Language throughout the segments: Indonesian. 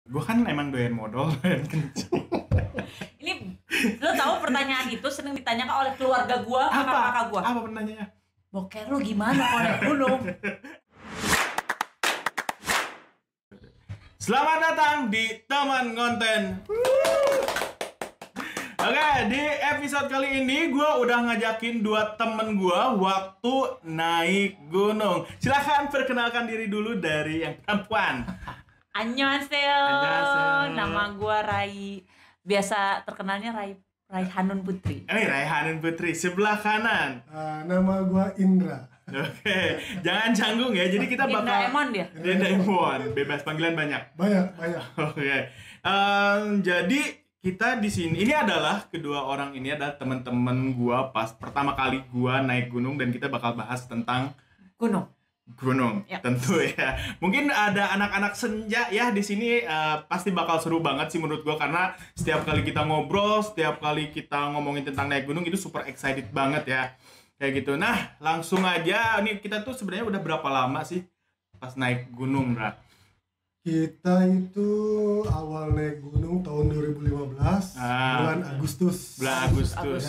Gue kan emang doyan modal, doyan kencing. Ini lo tahu pertanyaan itu sering ditanyakan oleh keluarga gua, kakak-kakak gua. Apa pertanyaannya? Boker lu gimana kalau naik gunung? Selamat datang di Teman Konten. Oke, di episode kali ini gue udah ngajakin dua temen gue waktu naik gunung. Silahkan perkenalkan diri dulu dari yang perempuan. Annyeonghaseyo. Annyeonghaseyo. Nama gua Rai. Biasa terkenalnya Raihanun Putri. Ini Raihanun Putri, sebelah kanan. Nama gua Indra. Oke, jangan canggung ya. Jadi kita bakal Doraemon dia. Doraemon, bebas panggilan banyak. Banyak. Oke. Jadi kita di sini ini adalah kedua orang ini adalah teman-teman gua pas pertama kali gua naik gunung dan kita bakal bahas tentang Gunung. Yep. Tentu ya. Mungkin ada anak-anak senja ya di sini, pasti bakal seru banget sih menurut gua karena setiap kali kita ngobrol, setiap kali kita ngomongin tentang naik gunung itu super excited banget ya. Kayak gitu. Nah, langsung aja nih kita tuh sebenarnya udah berapa lama sih pas naik gunung, Bra? Kita itu awal naik gunung tahun 2015, bulan Agustus. Bulan Agustus.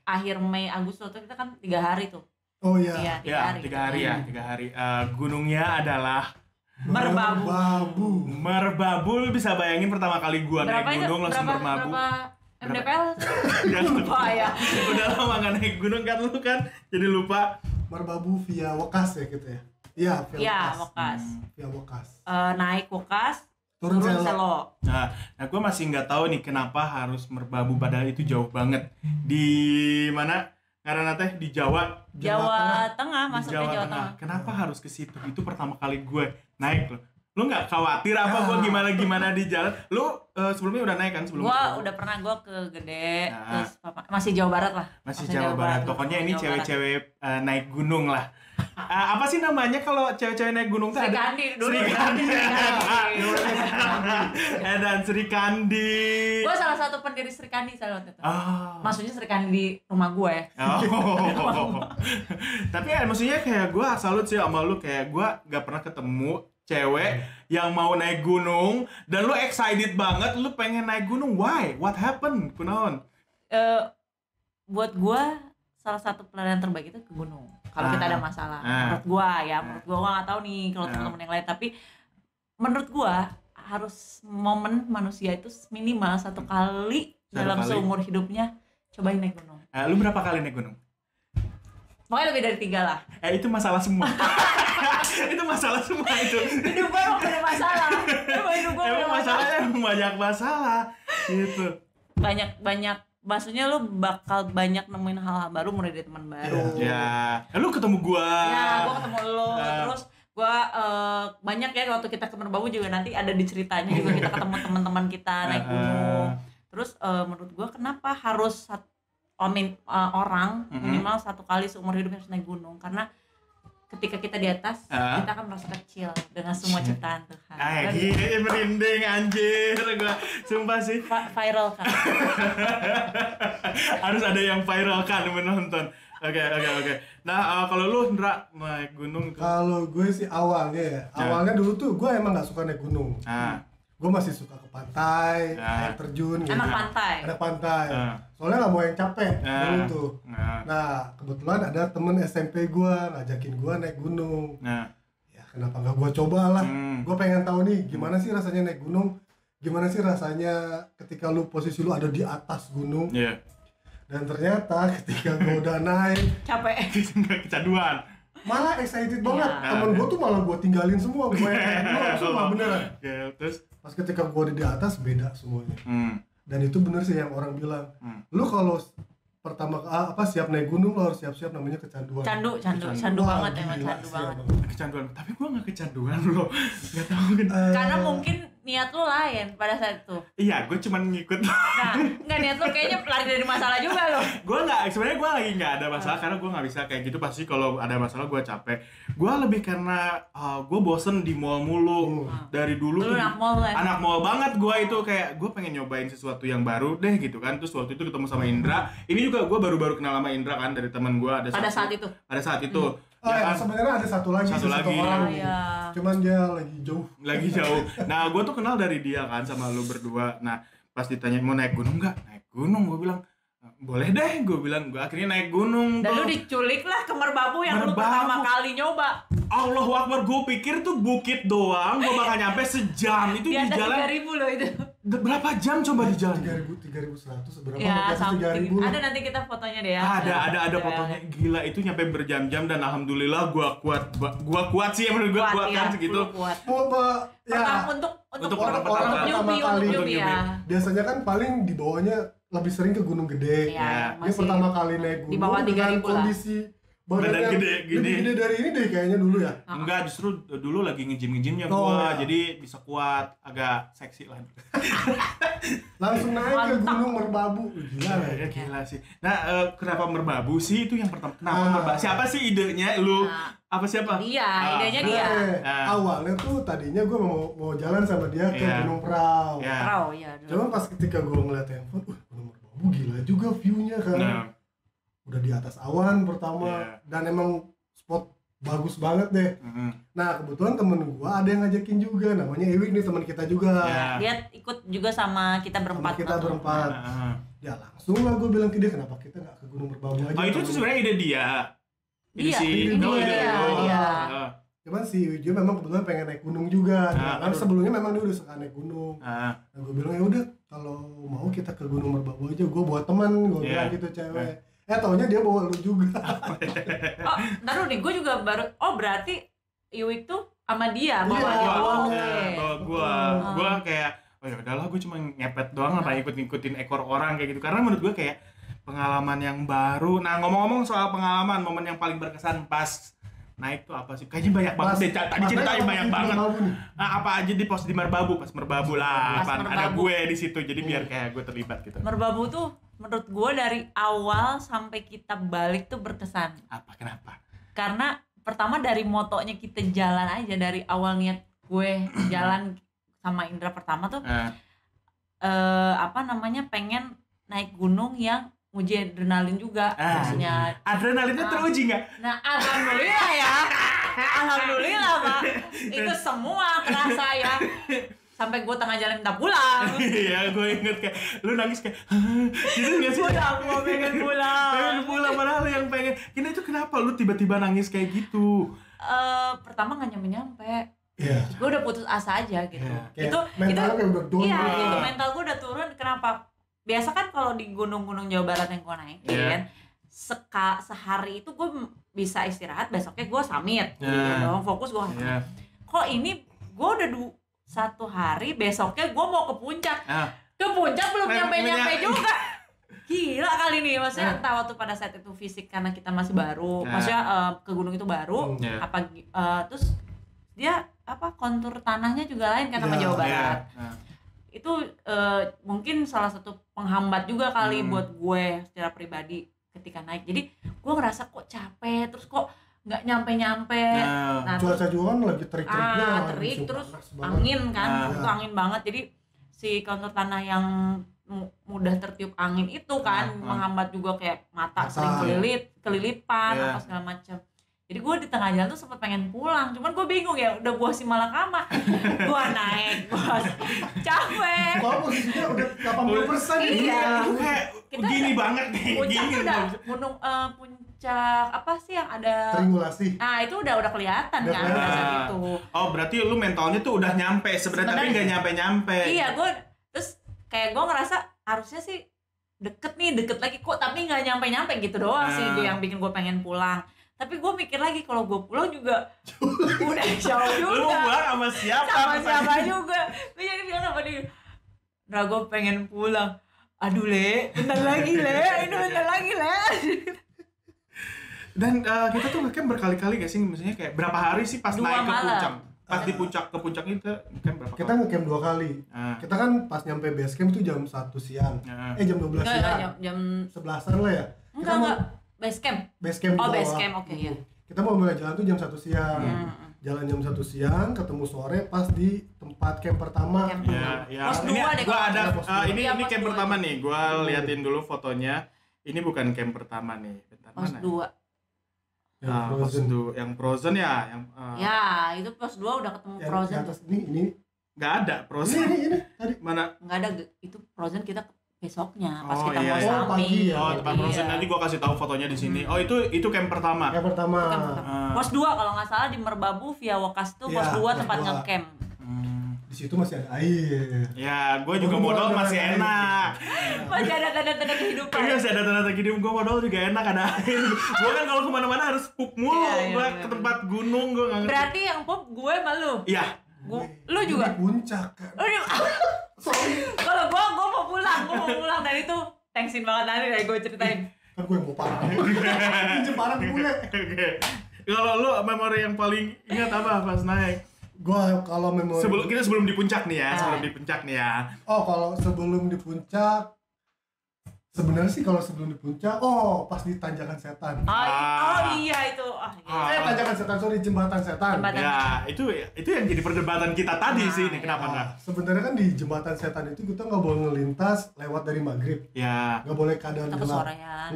Akhir Mei Agustus tuh kita kan 3 hari tuh. Oh iya. Iya, 3 hari. Gunungnya adalah Merbabu. Merbabu. Lu bisa bayangin pertama kali gua naik gunung langsung merbabu. Berapa MDPL? Gak Lupa ya. Udah lama gak naik gunung kan lu kan, jadi lupa. Merbabu via Wekas ya gitu ya. Iya, Iya, Wekas. Via Wekas. Naik Wekas, Turun turun Selo. Selo. Nah gue masih nggak tahu nih kenapa harus merbabu padahal itu jauh banget. Di mana? Karena teh di Jawa Tengah, di masuk ke Jawa Tengah. Kenapa harus ke situ? Itu pertama kali gue naik loh. Lu nggak khawatir apa gue gimana di jalan? Lu sebelumnya udah naik kan sebelumnya? Udah pernah ke Gede, Nah. terus masih Jawa Barat lah. Masih Jawa Barat. Pokoknya ini Jawa Barat. cewek-cewek naik gunung lah. Apa sih namanya kalau cewek-cewek naik gunung tuh Sri ada? Kandi dulu. Sri Kandi. Dan Sri Kandi. Gue salah satu pendiri Sri Kandi waktu itu. Oh. Maksudnya Sri Kandi di rumah gue. Oh. Tapi ya maksudnya kayak gue salut sih sama lu, kayak gue gak pernah ketemu cewek yang mau naik gunung dan lu excited banget, lu pengen naik gunung. Why? What happened? Kunaon? Buat gue salah satu pelayanan terbaik itu ke gunung. Kalau kita ada masalah, menurut gue nggak tahu nih kalau teman-teman yang lain, tapi menurut gue harus momen manusia itu minimal satu kali dalam seumur hidupnya cobain naik gunung. Lu berapa kali naik gunung? Pokoknya lebih dari 3 lah. Itu masalah semua. Itu masalah semua itu. Hidup gue ada masalah. Emang masalahnya emang banyak masalah gitu. Banyak maksudnya lu bakal banyak nemuin hal-hal baru mulai dari teman baru. Ya, lu ketemu gua. Ya, gua ketemu lu. Terus gua banyak ya waktu kita ke Merbabu juga nanti ada di ceritanya juga kita ketemu teman-teman kita naik gunung. Terus menurut gua kenapa harus orang minimal 1 kali seumur hidup harus naik gunung, karena ketika kita di atas kita akan merasa kecil dengan semua ciptaan Tuhan. Gini merinding anjir gua. Sumpah sih. Viral kan. Harus ada yang viral kan menonton. Oke. Nah, kalau lu Ndra naik gunung itu. Kalau gue sih awalnya dulu tuh gue emang nggak suka naik gunung. Gue masih suka ke pantai, air terjun gitu. Anak pantai. Soalnya nggak mau yang capek dulu tuh. Nah, kebetulan ada temen SMP gue ngajakin gue naik gunung. Ya kenapa nggak gue coba lah? Gue pengen tahu nih gimana sih rasanya naik gunung. Gimana sih rasanya ketika posisi lu ada di atas gunung. Dan ternyata ketika gue udah naik capek. Kecanduan. Malah excited banget. Temen gue tuh malah gue tinggalin semua. Gue semua beneran. Terus pas ketika gue di atas beda semuanya. Dan itu bener sih yang orang bilang. Lu kalau pertama siap naik gunung lo harus siap-siap namanya kecanduan. Candu banget emang candu banget. Kecanduan. Tapi gue nggak kecanduan loh. Nggak tahu kan. Karena mungkin niat lu lain pada saat itu. Iya, gue cuman ngikut. Nah, nggak, niat lu kayaknya lari dari masalah juga lo. Sebenarnya gue lagi nggak ada masalah karena gue nggak bisa kayak gitu. Pasti kalau ada masalah gue capek. Gue lebih karena gue bosen di mall mulu. Dari dulu. Lu anak mall banget gue itu, kayak gue pengen nyobain sesuatu yang baru deh gitu kan. Terus waktu itu ketemu sama Indra. Ini juga gue baru-baru kenal sama Indra kan dari teman gue. Pada saat itu. Oh ya, sebenarnya ada satu lagi orang nih. Cuman dia lagi jauh. Nah, gue tuh kenal dari dia kan sama lu berdua. Nah, pas ditanya mau naik gunung nggak? Naik gunung, gue bilang boleh deh, gue bilang gue akhirnya naik gunung. Dan lu diculik lah ke Merbabu yang lu pertama kali nyoba. Allahu Akbar, gue pikir tuh bukit doang, gue bakal nyampe sejam itu di jalan. 3.000 loh itu. Berapa jam coba di jalan? 3.100 berapa? Ya, 3.000. Ada nanti kita fotonya deh ya. Ada fotonya. Gila itu nyampe berjam-jam dan alhamdulillah gue kuat sih menurut gue kuat kan segitu. Ya, untuk orang pertama kali ya. Biasanya kan paling di bawahnya lebih sering ke Gunung Gede. Ya, dia pertama kali naik gunung dengan kondisi badannya gede dari ini deh kayaknya dulu ya. Enggak, justru dulu lagi ngejim-ngejimnya gua, jadi bisa kuat, agak seksi lah. Langsung naik ke Gunung Merbabu. Gila sih. Nah, kenapa Merbabu sih itu yang pertama? Kenapa Merbabu? Siapa sih idenya lu? Apa siapa? Idenya dia. Awalnya tuh tadinya gua mau jalan sama dia ke Gunung Prau. Prau ya. Cuma pas ketika gua ngeliat handphone, Gunung Merbabu gila juga view-nya kan. Udah di atas awan pertama dan emang spot bagus banget deh. Nah kebetulan temen gua ada yang ngajakin juga, namanya Ewik nih, teman kita juga. Dia ikut juga sama kita berempat. Ya langsung lah gua bilang ke dia, kenapa kita nggak ke Gunung Merbabu aja? Itu tuh sebenarnya ide dia. Ide dia. Cuman si Wijo memang kebetulan pengen naik gunung juga. Kan sebelumnya memang dia udah suka naik gunung. Nah gua bilang ya udah kalau mau kita ke Gunung Merbabu aja. Gua buat teman, gua bilang gitu cewek. Taunya dia bawa lu juga. Ntar nih, gue juga baru. Berarti Iwik tuh sama dia bawa dia. Bawa gue kayak, ya udahlah, gue cuma ngepet doang, apa ngikutin ekor orang kayak gitu. Karena menurut gue kayak pengalaman yang baru. Nah, ngomong-ngomong soal pengalaman, momen yang paling berkesan pas naik tuh apa sih? Kayaknya banyak banget deh. Tadi ceritain banyak banget. Nah, apa aja di pos di Merbabu, pas Merbabu lah. Ada gue di situ, jadi biar kayak gue terlibat gitu. Merbabu tuh menurut gue dari awal sampai kita balik tuh berkesan. Kenapa? Karena pertama dari motonya kita jalan aja, dari awal niat gue jalan sama Indra pertama tuh pengen naik gunung yang uji adrenalin juga. Maksudnya adrenalinnya teruji nggak? Nah alhamdulillah ya. Alhamdulillah Pak. Itu semua kerasa ya. Sampai gue tengah jalan minta pulang. Iya, gue inget kayak lu nangis kayak gitu nggak sih? Gue pengen pulang. Pengen pulang, padahal yang pengen. Ini tuh kenapa lu tiba-tiba nangis kayak gitu? Pertama nggak nyampe. Iya. Gue udah putus asa aja gitu. Itu mental udah turun. Iya, itu mental gue udah turun. Kenapa? Biasa kan kalau di gunung-gunung Jawa Barat yang gue naikin, sehari itu gue bisa istirahat, besoknya gue summit. Fokus gue. Kok ini gue udah satu hari, besoknya gue mau ke puncak. Ke puncak belum nyampe-nyampe juga. Gila kali nih, maksudnya entah waktu pada saat itu fisik karena kita masih baru, maksudnya ke gunung itu baru, terus dia kontur tanahnya juga lain kan sama Jawa Barat. Itu mungkin salah satu penghambat juga kali buat gue secara pribadi ketika naik. Jadi gue ngerasa kok capek, terus kok nggak nyampe-nyampe. Nah, cuaca juga kan lagi terik-teriknya. Terik, terus angin kan, itu angin banget. Jadi si kontur tanah yang mudah tertiup angin itu kan menghambat juga, kayak mata sering kelilipan apa segala macam. Jadi gue di tengah jalan tuh sempet pengen pulang, cuman gue bingung ya, udah gue si Malakama, gue naik, gue capek. Kalau posisinya udah 80%. Iya. Kayak gini banget nih. Puncaknya udah gunung puncak apa sih yang ada Tringulasi. Nah itu udah kelihatan kan saat itu. Oh berarti lu mentalnya tuh udah nyampe sebenarnya, tapi nggak nyampe. Iya, gue terus kayak gue ngerasa harusnya sih deket lagi kok, tapi nggak nyampe gitu doang sih yang bikin gue pengen pulang. Tapi gue mikir lagi, kalau gue pulang juga udah jauh juga. Lu mau pulang sama siapa? Sama siapa juga. Gue jadi bilang sama dia, Nah gue pengen pulang. Aduh Le, bentar lagi Le. Dan kita tuh kan berkali-kali gak sih, misalnya kayak berapa hari sih pas naik ke puncak? Pas di puncak itu kan berapa kali? Kita ngecamp 2 kali. Kita kan pas nyampe base camp itu jam 1 siang. Jam 12 siang. Jam 11-an lah ya. Enggak. Base camp. Base camp. Base camp, oke ya. Kita mau mulai jalan tuh jam 1 siang. Jalan jam 1 siang, ketemu sore pas di tempat camp pertama. Pos 2 deh. Gua ada ini camp pertama nih. Gua liatin dulu fotonya. Ini bukan camp pertama nih. Bentar, pos mana? 2. Yang Frozen ya, ya itu pos 2 udah ketemu yang Frozen. di atas ini nggak ada Frozen. ini tadi Mana? Nggak ada, itu Frozen kita besoknya pas Oh, kita iya, mau iya. summit. Pagi ya. Tempat Frozen nanti gua kasih tahu fotonya di sini. Oh, itu camp pertama. yang pertama. Itu kan pos 2 kalau nggak salah di Merbabu via Wakas tuh pos Iya, 2 pos tempat 2. ngecamp. Di situ masih ada air. Ya, gue juga modal masih enak. Masih ada tanda-tanda kehidupan. Iya, masih ada tanda-tanda gini, gue modal juga enak, ada air. Gue kan kalau kemana-mana harus pup mulu, Iya, gue iya, ke tempat gunung, gue nggak ngerti. Berarti yang pop gue malu. Iya. Lu juga. Di puncak kan. Kalau gue mau pulang dari itu thanksin banget nanti dari gue ceritain. Kan gue yang mau parah. Pinjem barang gue. Oke. Kalau lu memori yang paling ingat apa pas naik? Gue kalau memori Sebelum di puncak nih ya, sebelum di puncak nih ya. Oh, kalau sebelum di puncak sebenarnya sih kalau sebelum di puncak, pas di Tanjakan Setan. Oh iya itu. Tanjakan Setan, sorry, Jembatan Setan. Ya, itu yang jadi perdebatan kita tadi sih nih, kenapa enggak? Sebenarnya kan di Jembatan Setan itu kita nggak boleh ngelintas lewat dari maghrib. Ya. Nggak boleh keadaan Kita gelap. kesorean.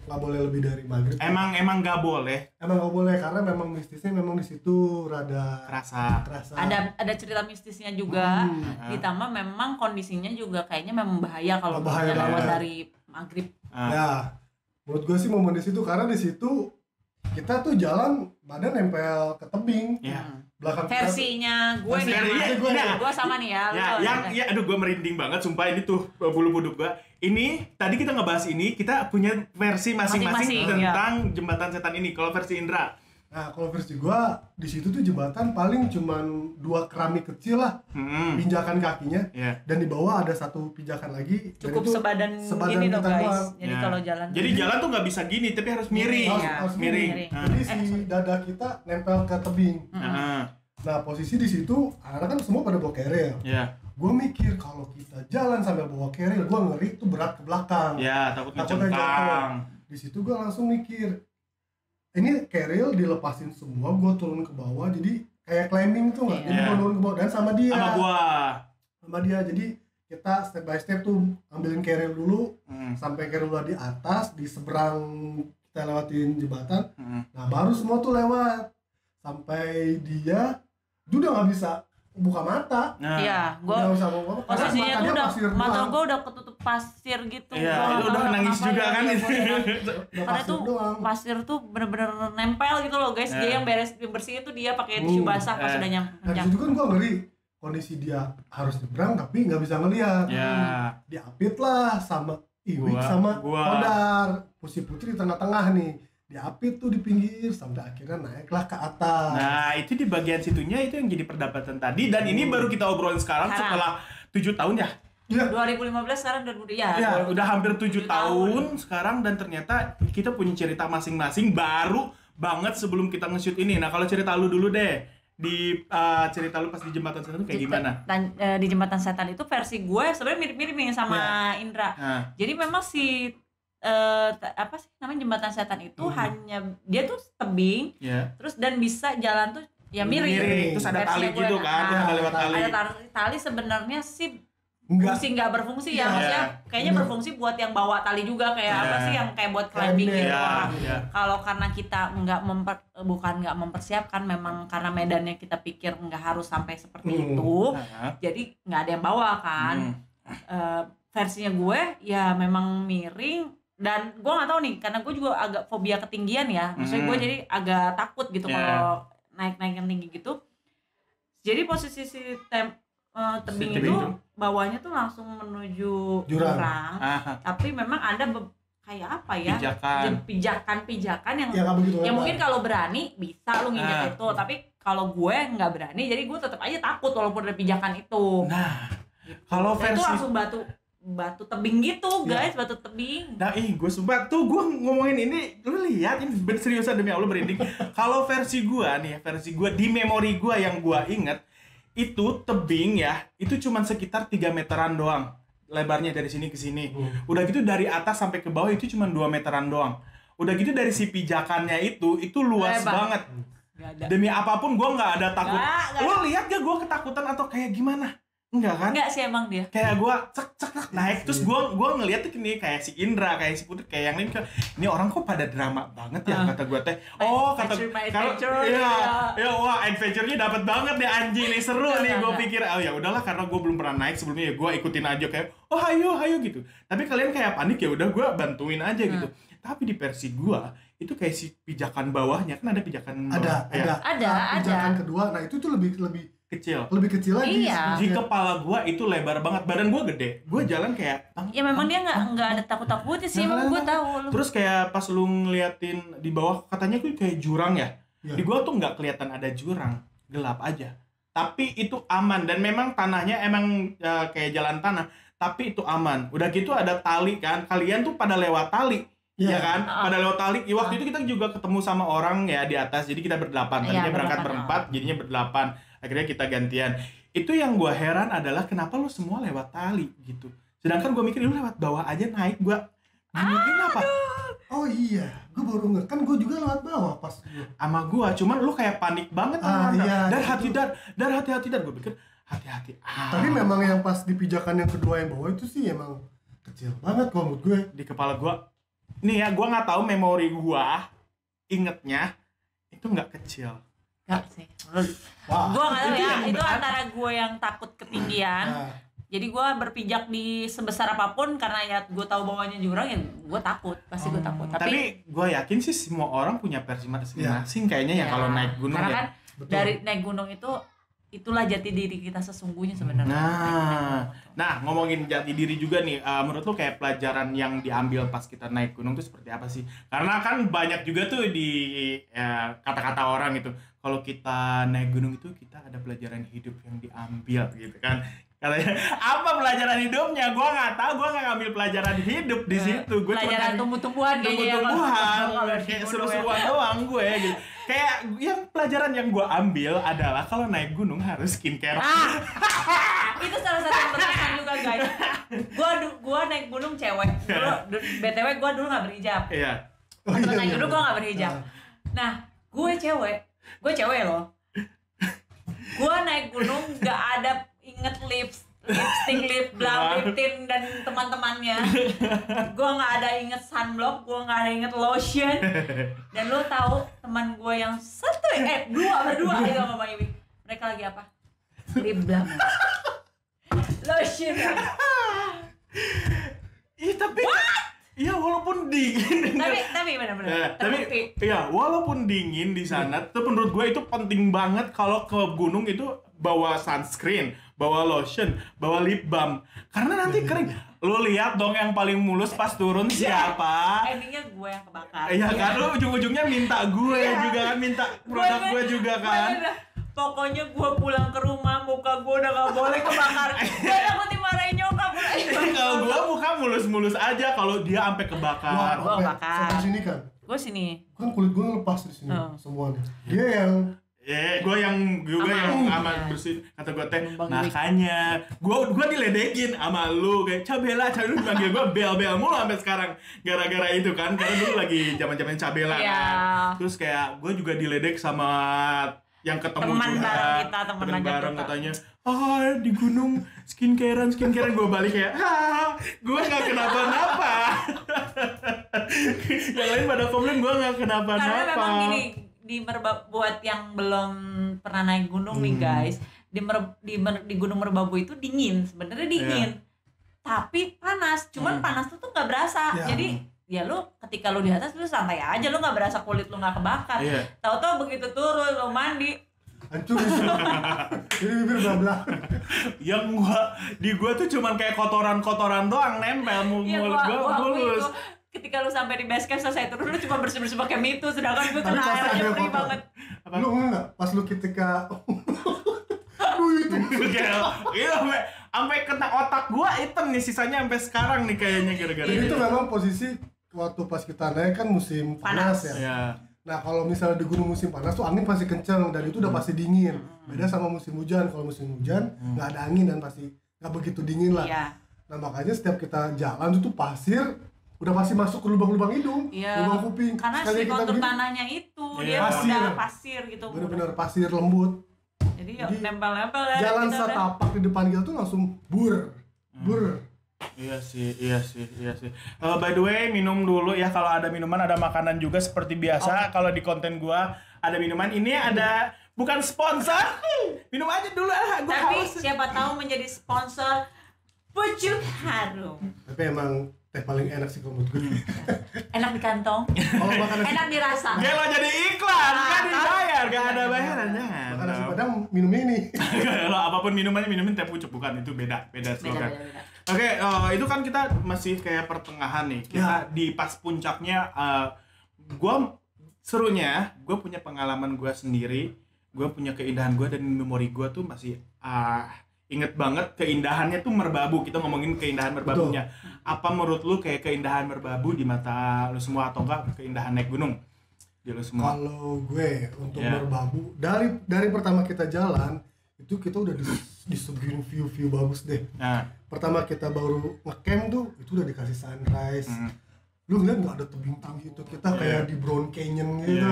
Nggak boleh lebih dari maghrib. Emang nggak boleh. Emang nggak boleh karena memang mistisnya memang di situ rada Kerasa. Ada cerita mistisnya juga. Ditambah memang kondisinya juga kayaknya memang bahaya kalau Bahaya lewat banget. dari maghrib. Ya, menurut gue sih momen di situ karena di situ kita tuh jalan badan nempel ke tebing. Ya. Belakang Versinya gue nih, gue sama nih ya. Aduh, gue merinding banget, sumpah ini tuh bulu kuduk gue. Ini tadi kita ngebahas ini, kita punya versi masing-masing tentang Jembatan Setan ini. Kalau versi Indra, nah kalau versi gue di situ tuh jembatan paling cuman 2 keramik kecil lah, pinjakan kakinya, dan di bawah ada 1 pijakan lagi. Cukup sebadan ini tuh guys. Jadi kalau jalan. Jadi jalan tuh nggak bisa gini, tapi harus miring. Harus miring. Jadi si dada kita nempel ke tebing. Nah posisi di situ, karena kan semua pada bawa keril. Gue mikir kalau kita jalan sambil bawa keril, gue ngeri tuh berat ke belakang. Ya, takutnya cengkang. Di situ gue langsung mikir, ini keril dilepasin semua, gue turun ke bawah, jadi kayak climbing tuh nggak? Jadi gue turun ke bawah dan sama dia. Jadi kita step by step tuh ambilin keril dulu, sampai keril udah di atas, di seberang kita lewatin jembatan. Nah baru semua tuh lewat, sampai dia udah nggak bisa buka mata. Iya, gua posisinya tuh udah mata gua udah ketutup pasir gitu. Iya, udah nangis juga kan itu. Karena tuh pasir tuh bener-bener nempel gitu loh guys. Dia yang bersih itu dia pakai tisu basah pas udah nyampe. Nah itu kan gua ngeri, kondisi dia harus nyebrang tapi nggak bisa ngeliat. Diapit lah sama Iwik sama Kodar, Putri di tengah-tengah nih. Diapit tuh di pinggir sampai akhirnya naiklah ke atas. Nah itu di bagian situnya itu yang jadi perdebatan tadi, dan ini baru kita obrolin sekarang setelah 7 tahun ya. 2015 sekarang udah hampir 7 tahun sekarang, dan ternyata kita punya cerita masing-masing baru banget sebelum kita nge-shoot ini. Nah kalau cerita lu dulu deh, di cerita lu pas di Jembatan Setan itu kayak gimana? Di Jembatan Setan itu versi gue sebenarnya mirip-mirip nih sama Indra. Jadi memang apa sih namanya Jembatan Setan itu hanya dia tuh tebing, terus dan bisa jalan tuh ya miring. Terus ada tali gitu kan, ada lewat tali. Ada tali sebenarnya sih nggak berfungsi ya, maksudnya kayaknya berfungsi buat yang bawa tali juga kayak apa sih yang kayak buat climbing gitu. Kalau karena kita bukan nggak mempersiapkan, memang karena medannya kita pikir nggak harus sampai seperti itu, jadi nggak ada yang bawa kan. Versinya gue ya memang miring. Dan gue nggak tahu nih, karena gue juga agak fobia ketinggian ya, maksudnya gue jadi agak takut gitu kalau naik yang tinggi gitu. Jadi posisi tebing itu bawahnya tuh langsung menuju jurang. Tapi memang ada kayak apa ya, pijakan yang mungkin kalau berani bisa lu nginjak itu, tapi kalau gue nggak berani, jadi gue tetap aja takut walaupun ada pijakan itu. Nah, kalau versi itu langsung batu tebing gitu guys, batu tebing. Nah gue sumpah tuh, gue ngomongin ini, lu lihat ini seriusan demi Allah merinding. Kalau versi gue di memori gue yang gue inget itu tebing ya, itu cuman sekitar 3 meteran doang lebarnya dari sini ke sini. Udah gitu dari atas sampai ke bawah itu cuman 2 meteran doang. Udah gitu dari si pijakannya itu luas banget. Demi apapun gue nggak ada takut. Lu lihat gak gue ketakutan atau kayak gimana? Enggak kan? Enggak sih emang dia. Kayak gue cek naik, terus gue ngeliat tuh ini kayak si Indra, kayak si Putri, kayak yang lain, ini orang kok pada drama banget ya, kata gue teh. Oh, kata ya wah adventure-nya dapat banget nih anjing nih, seru nih. Gue pikir oh ya udahlah, karena gue belum pernah naik sebelumnya, ya gue ikutin aja kayak oh hayo gitu. Tapi kalian kayak panik, ya udah gue bantuin aja gitu. Tapi di versi gue itu kayak si pijakan bawahnya, kan ada pijakan bawah. Ada. Pijakan kedua, nah itu tuh lebih kecil lagi. Iya. Di kepala gua itu lebar banget, badan gua gede, gua jalan kayak ya memang dia nggak ada takutnya sih, emang gua tahu. Terus kayak pas lu ngeliatin di bawah, katanya tuh kayak jurang ya. Di gua tuh nggak kelihatan ada jurang, gelap aja. Tapi itu aman, dan memang tanahnya emang kayak jalan tanah, tapi itu aman. Udah gitu ada tali kan, kalian tuh pada lewat tali. Iya kan? Pada lewat tali. Waktu itu kita juga ketemu sama orang ya di atas. Jadi kita berdelapan. Tadinya berangkat berempat, jadinya berdelapan. Akhirnya kita gantian. Itu yang gue heran adalah kenapa lu semua lewat tali gitu. Sedangkan gue mikir lu lewat bawah aja naik, gue gini apa? Oh iya, gue baru nggak, kan gue juga lewat bawah pas sama gue. Cuman lu kayak panik banget. Iya, dan hati-hati. Gue pikir hati-hati. Tapi memang yang pas di pijakan yang kedua yang bawah itu sih emang kecil banget kalau menurut gue. Di kepala gue, nih ya, gue nggak tahu memori gue ingetnya itu nggak kecil. Nggak sih. Gue nggak tahu ya. Itu antara gue yang takut ketinggian. Jadi gue berpijak di sebesar apapun, karena ya gue tahu bawahnya jurang, ya gue takut. Pasti gue takut. Tapi gue yakin sih semua orang punya versi masing-masing kayaknya ya kalau naik gunung. Karena kan dari naik gunung itulah jati diri kita sesungguhnya sebenarnya. Nah, ngomongin jati diri juga nih, menurut lu kayak pelajaran yang diambil pas kita naik gunung itu seperti apa sih? Karena kan banyak juga tuh di kata-kata orang gitu, kalau kita naik gunung itu kita ada pelajaran hidup yang diambil gitu kan. Katanya, apa pelajaran hidupnya? Gua nggak tahu, gua nggak ngambil pelajaran hidup di situ. Gua pelajaran tumbuh-tumbuhan kayak seru-seruan doang gue gitu. Kayak yang pelajaran yang gue ambil adalah kalau naik gunung harus skincare. Itu salah satu yang berkesan juga guys. Gue naik gunung cewek. BTW gue dulu nggak berhijab. Iya. Naik gunung gue nggak berhijab. Nah, gue cewek loh. Gue naik gunung nggak ada inget lipstick, lip balm, lip tint dan teman-temannya. Gue nggak ada inget sunblock, gue nggak ada inget lotion. Dan lo tahu teman gue yang satu, berdua itu sama Mbak Iwi. Mereka lagi apa? Lip balm, lotion. Tapi iya, walaupun dingin. Tapi benar-benar. Tapi iya, walaupun dingin di sana, tuh menurut gue itu penting banget kalau ke gunung itu bawa sunscreen, bawa lotion, bawa lip balm. Karena nanti kering. Lu lihat dong yang paling mulus pas turun siapa? Endingnya gue yang kebakar. Iya kan, lu ujung-ujungnya minta gue juga kan, minta produk gue juga kan. Pokoknya gue pulang ke rumah, muka gue udah gak boleh kebakar. Gue takut dimarahin nyokap. Kalau gue muka mulus-mulus aja, kalau dia sampai kebakar. Gue kebakar. Sampai sini kan? Gue sini. Kan kulit gue lepas di sini semuanya. Dia yang gue yang aman bersih. Kata gue teh, makanya gue diledekin sama lu kayak Cabela lu panggil gue bel mulu sampai sekarang gara-gara itu kan, karena dulu lagi zaman-zaman Cabela kan. Terus kayak gue juga diledek sama yang ketemu teman juga teman bareng katanya, di gunung skincarean gue balik kayak gue nggak kenapa-napa. Yang lain pada komplain gue nggak kenapa-napa. Karena memang gini, buat yang belum pernah naik gunung nih guys, di Gunung Merbabu itu dingin, sebenarnya dingin, tapi panas. Cuman panas tuh nggak berasa. Jadi ya lu ketika lu di atas lu santai aja, lu nggak berasa kulit lu nggak kebakar. Tahu-tahu begitu turun lu mandi hancur ini bibir belah. Yang gua tuh cuman kayak kotoran doang nempel mulut gua mulus. Ketika lu sampai di base camp selesai turun, lu cuma bersih pakai mitu, sedangkan gue kena airnya perih banget. Lu enggak pas lu ketika itu sampai kena otak gua hitam nih, sisanya sampai sekarang nih kayaknya gara-gara itu. Memang posisi waktu pas kita naik kan musim panas ya. Nah kalau misalnya di gunung musim panas tuh angin pasti kenceng dan itu udah pasti dingin. Beda sama musim hujan. Kalau musim hujan nggak ada angin dan pasti nggak begitu dingin lah. Nah makanya setiap kita jalan itu pasir udah pasti masuk ke lubang-lubang hidung, lubang kuping. Karena si kontur tanahnya itu dia udah pasir gitu. Benar-benar pasir lembut. Jadi Jadi nempel-nempel ya. Jalan setapak di depan kita tuh langsung bur. Iya sih. By the way, minum dulu ya, kalau ada minuman, ada makanan juga seperti biasa. Kalau di konten gua ada minuman, ini ada bukan sponsor. Minum aja dulu lah, gua Tapi haus. siapa tahu menjadi sponsor Pucuk Harum. Tapi emang teh paling enak sih kalau menurut gue. Enak di kantong, enak dirasa. Gelo jadi iklan, kan dibayar, gak ada bayaran, jangan. Makan nasi Padang minum ini. Kalau apapun minumannya, minumin teh pucuk, bukan, itu beda slogan. Oke, itu kan kita masih kayak pertengahan nih. Kita di pas puncaknya, serunya, gue punya pengalaman gue sendiri, gue punya keindahan gue, dan memori gue tuh masih inget banget keindahannya tuh Merbabu. Kita ngomongin keindahan Merbabunya. Apa menurut lu kayak keindahan Merbabu di mata lu semua, atau enggak keindahan naik gunung di lu semua? Kalau gue untuk Merbabu, dari pertama kita jalan itu kita udah disuguhin view bagus deh. Pertama kita baru ngecamp tuh itu udah dikasih sunrise. Lu ngeliat nggak ada tebing-tebing gitu, kita kayak di Brown Canyon gitu.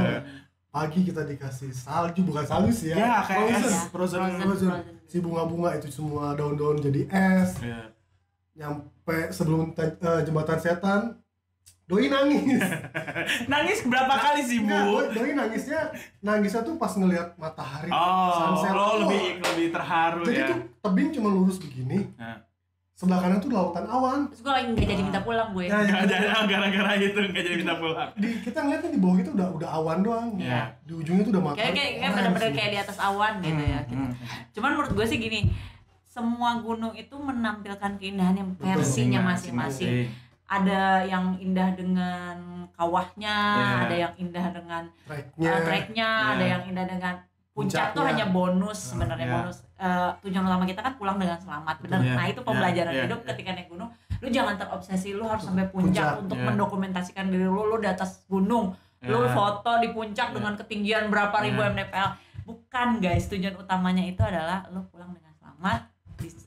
Pagi kita dikasih salju, bukan salju sih ya. Ya, kayak frozen. Si bunga-bunga itu semua daun-daun jadi es. Nyampe sebelum jembatan setan, Doi nangis. Nangis berapa kali sih, Bu? Doi nangisnya tuh pas ngelihat matahari sunset. Lebih terharu. Jadi tuh tebing cuma lurus begini. Sebelah kanan tuh lautan awan. Terus gue lagi nggak jadi minta pulang gue. Gara-gara itu nggak jadi minta pulang. Kita ngeliatnya di bawah itu udah awan doang. Di ujungnya tuh udah matahari. Kayak bener-bener kayak di atas awan gitu ya. Cuman menurut gue sih gini, semua gunung itu menampilkan keindahan yang versinya masing-masing. Ada yang indah dengan kawahnya, ada yang indah dengan treknya, ada yang indah dengan puncak tuh hanya bonus sebenarnya, bonus. Tujuan utama kita kan pulang dengan selamat, bener. Nah itu pembelajaran hidup ketika naik gunung. Lu jangan terobsesi, lu harus sampai puncak untuk mendokumentasikan diri lu di atas gunung. Lu foto di puncak dengan ketinggian berapa ribu mdpl. Bukan guys, tujuan utamanya itu adalah lu pulang dengan selamat.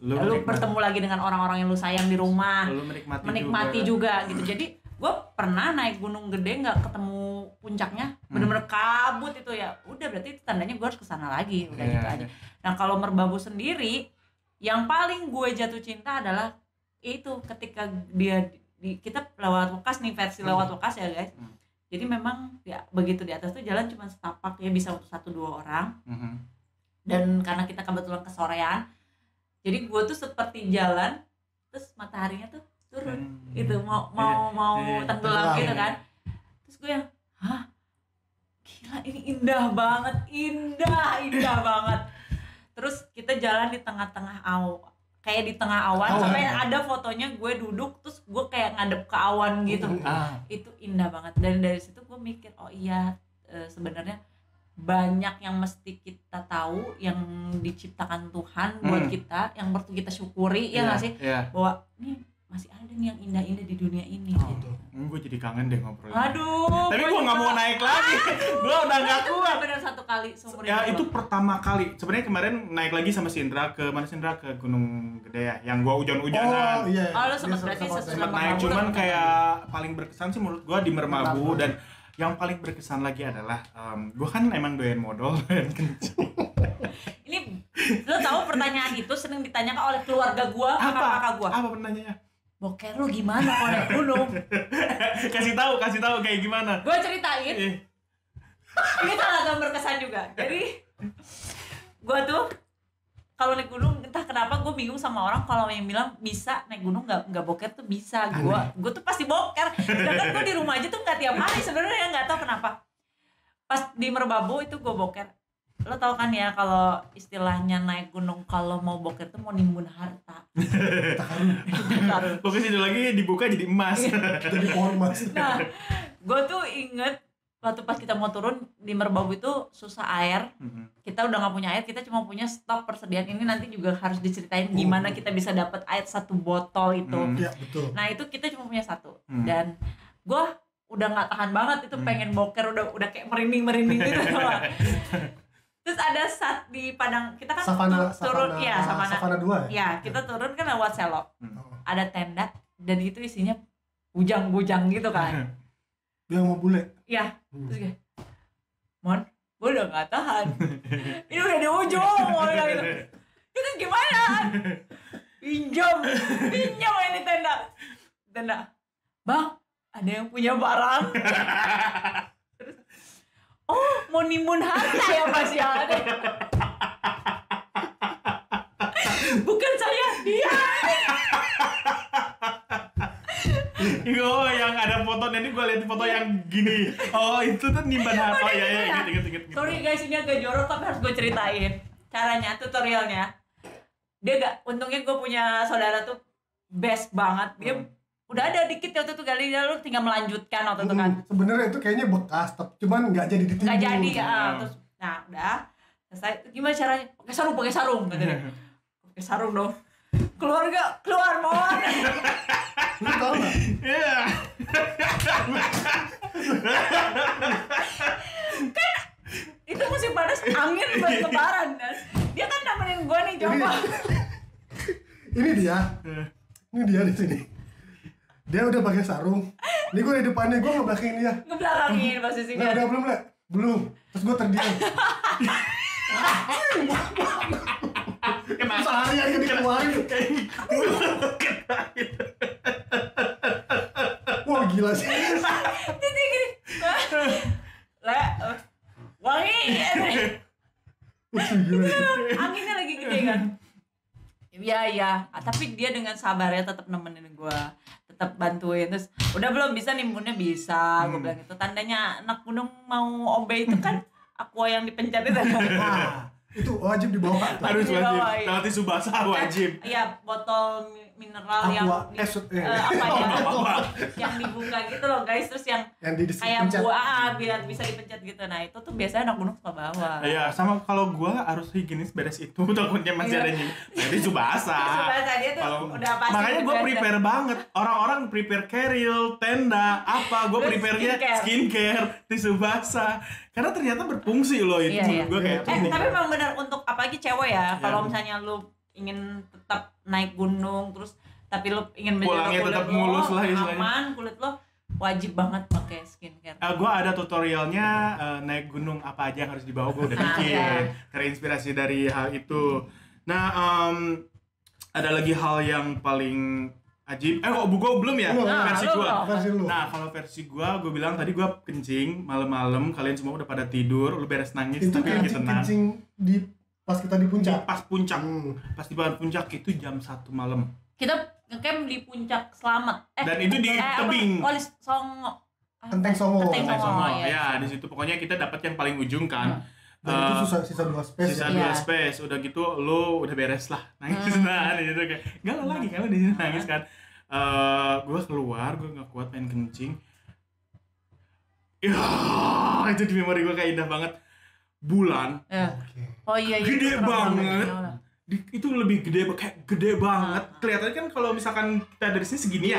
Lu bertemu lagi dengan orang-orang yang lu sayang di rumah. Lu menikmati juga gitu. Jadi gue pernah naik gunung gede nggak ketemu puncaknya, bener-bener kabut itu ya. Udah berarti itu tandanya gue harus kesana lagi, udah gitu aja. Nah kalau Merbabu sendiri, yang paling gue jatuh cinta adalah itu ketika kita lewat Wekas nih, versi lewat Wekas ya guys. Jadi memang ya begitu di atas tuh jalan cuma setapak ya, bisa untuk 1-2 orang. Dan karena kita kebetulan kesorean, jadi gue tuh seperti jalan terus mataharinya tuh turun gitu, mau tenggelam gitu kan. Terus gue yang gila ini indah banget, indah banget. Terus kita jalan di tengah-tengah kayak di tengah awan, sampai ada fotonya gue duduk terus gue kayak ngadep ke awan gitu. Itu indah banget. Dan dari situ gue mikir, oh iya sebenarnya banyak yang mesti kita tahu yang diciptakan Tuhan buat kita, yang perlu kita syukuri, ya nggak sih? Bahwa ini masih ada nih yang indah-indah di dunia ini. Gue jadi kangen deh ngobrol. Aduh. Tapi gue nggak mau naik lagi. Gue udah nggak kuat. Bener 1 kali seumur hidup. Ya itu pertama kali. Sebenarnya kemarin naik lagi sama Sindra ke Gunung Gede ya. Yang gue hujan-hujanan. Lo sempet berarti sempet naik. Cuman kayak paling berkesan sih menurut gue di Merbabu. Dan yang paling berkesan lagi adalah gue kan emang doyan modal dan kencing. Ini lo tahu pertanyaan itu sering ditanyakan oleh keluarga gue, kakak-kakak gue. Apa pertanyaannya? Boker lu gimana kalau naik gunung? kasih tahu kayak gimana? Gue ceritain. Ini agak berkesan juga. Jadi gue tuh kalau naik gunung entah kenapa gue bingung sama orang kalau yang bilang bisa naik gunung nggak boker tuh bisa. Gue tuh pasti boker. Sedangkan gue di rumah aja tuh nggak tiap hari sebenarnya, nggak tahu kenapa. Pas di Merbabu itu gue boker. Lo tau kan ya kalau istilahnya naik gunung kalau mau boker tuh mau nimbun harta. Pokoknya situ lagi dibuka jadi emas. Jadi pohon emas. Nah, gue tuh inget waktu pas kita mau turun di Merbabu itu susah air. Kita udah nggak punya air, kita cuma punya stok persediaan. Ini nanti juga harus diceritain gimana kita bisa dapat air 1 botol itu. Ya, betul. Nah itu kita cuma punya 1. Dan gue udah nggak tahan banget itu pengen boker, udah kayak merinding gitu. Terus ada saat di Padang, kita kan turun ya Savana 2 ya? Ya, kita turun kan lewat Selok. Ada tenda dan itu isinya bujang-bujang gitu kan. Dia mau bule. Iya. Terus kayak, Mon, gue udah nggak tahan. Ini udah di ujung, mau bilang gitu. Itu gimana? Pinjam ini tenda. Bang, ada yang punya barang. Terus, oh, mau nimbun harta ya Mas ya? Bukan saya, dia. Oh, yang ada fotonya ini gue lihat foto yang gini. Oh, itu tuh nimban harta. Oh, ya, inget. Sorry guys, ini agak jorok tapi harus gue ceritain. Caranya, tutorialnya. Untungnya gue punya saudara tuh best banget. Dia udah ada dikit waktu itu kali, lu tinggal melanjutkan waktu itu kan. Sebenarnya itu kayaknya bekas, cuman nggak jadi ditimbun. Nggak jadi ya. Terus, nah udah selesai. Gimana caranya? Pakai sarung katanya. Pakai sarung dong. Keluar mohon. Lu tau nggak? Iya. Kan itu musim panas, angin bertebaran kan. Dia kan nemenin gue nih coba. Ini dia di sini. Dia udah pakai sarung. Ini gue di depannya, gue ngebelakangin dia. Ngebelakangin posisinya. Nah, udah belum. Terus gue terdiam. Seharian kan dikeluarin. Wah gila sih. Jadi gini. Wangi. Anginnya lagi gede kan. Iya. Tapi dia dengan sabarnya tetap nemenin gue, tetap bantuin. Terus udah belum bisa nimbunnya bisa. Gue bilang itu tandanya anak gunung mau OB itu kan aqua yang dipencet itu. Itu wajib dibawa. Harus wajib. Kalau tisu basah wajib. Iya, botol mineral yang yang dibuka gitu loh guys, terus yang kayak buah biar bisa dipencet gitu. Nah itu tuh biasanya anak gunung suka bawa. Iya, sama kalau gua harus higienis beres itu, takutnya masih ada nih. Jadi tisu basah. Dia tuh udah pasti. Makanya gua prepare banget. Orang-orang prepare carrier, tenda, apa? Gua prepare-nya skincare, tisu basah. Karena ternyata berfungsi loh itu. Gua kayak tapi memang benar untuk apalagi cewek ya. Kalau misalnya lu ingin tetap naik gunung terus tapi lo ingin menjaga kulit tetap lo mulus lah, aman, kulit lo wajib banget pakai skincare. Gue ada tutorialnya naik gunung apa aja yang harus dibawa, gue udah bikin terinspirasi dari hal itu. Nah ada lagi hal yang paling ajib. Gue belum ya versi gue. Nah kalau versi gue bilang tadi gue kencing malam-malam, kalian semua udah pada tidur, lu beres nangis itu tapi lagi tenang. Kencing pas kita di puncak. Pas di puncak itu jam 1 malam. Kita ngecamp di puncak Slamet. Dan itu di tebing. Genteng Songo. Ya, di situ pokoknya kita dapat yang paling ujung kan. Dan itu sisa 2 space. Sisa 2 space. Udah gitu lo udah beres lah. Nangis gitu kayak galau lagi kalau di sini nangis kan. Gue keluar, gue enggak kuat pengen kencing. Ya, itu di memori gue kayak indah banget. Bulan. Oh iya. Gede banget. Itu lebih kayak gede banget. Kelihatannya kan kalau misalkan kita dari sini segini ya.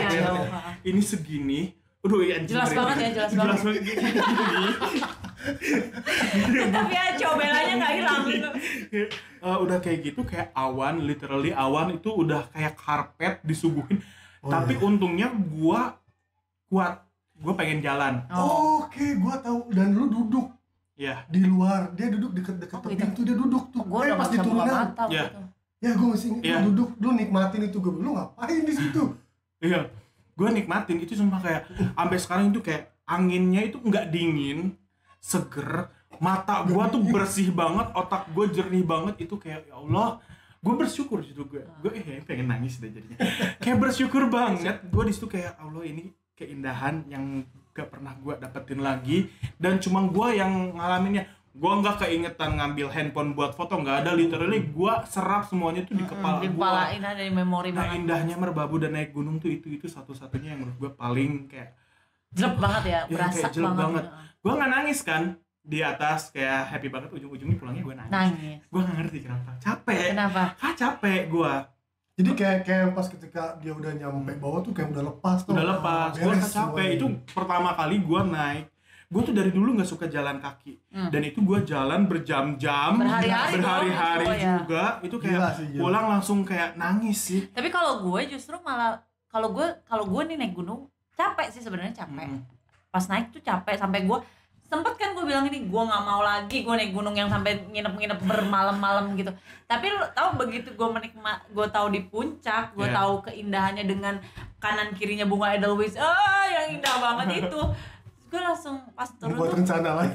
Ini segini. Aduh ya anjing. Jelas banget ya, jelas banget. Tapi ya cobelannya enggak hilang. Udah kayak gitu kayak awan, literally awan itu udah kayak karpet disuguhin. Tapi untungnya gua kuat. Gua pengen jalan. Oke, gua tahu. Dan lu duduk. Iya. Di luar, dia duduk deket tebing tuh, dia duduk tuh. Gue pas di turunan. Iya. Ya gue masih lu duduk, lu nikmatin itu. Lu ngapain di situ? Iya. Gue nikmatin itu sumpah kayak sampai sekarang itu kayak anginnya itu nggak dingin, seger, mata gue tuh bersih banget, otak gue jernih banget, itu kayak ya Allah, gue bersyukur situ gue pengen nangis deh jadinya, kayak bersyukur banget gue di situ kayak Allah ini keindahan yang gak pernah gue dapetin lagi dan cuma gue yang ngalaminnya. Gue nggak keingetan ngambil handphone buat foto, nggak ada, literally gue serap semuanya tuh di kepala gue. Dipalain ada di memori banget. Nah indahnya merbabu dan naik gunung tuh itu satu-satunya yang menurut gue paling kayak jelek banget ya, berasa banget. Gue nggak nangis kan di atas, kayak happy banget, ujung-ujungnya pulangnya gue nangis. Gue nggak ngerti kenapa. Kenapa? Capek gue. Jadi kayak pas ketika dia udah nyampe bawah tuh kayak udah lepas tuh. Udah lepas. Gue capek. Itu pertama kali gue naik. Gue tuh dari dulu nggak suka jalan kaki. Dan itu gue jalan berjam-jam, berhari-hari juga. Itu kayak pulang langsung kayak nangis sih. Tapi kalau gue justru malah kalau gue nih naik gunung capek sih sebenarnya, capek. Pas naik tuh capek sampai gue sempet kan gue bilang ini gue nggak mau lagi gue naik gunung yang sampai nginep-nginep bermalam-malam gitu. Tapi lo tahu begitu gue gue tahu di puncak, gue tahu keindahannya dengan kanan kirinya bunga edelweiss, yang indah banget itu. Gue langsung pas turun membuat rencana lagi.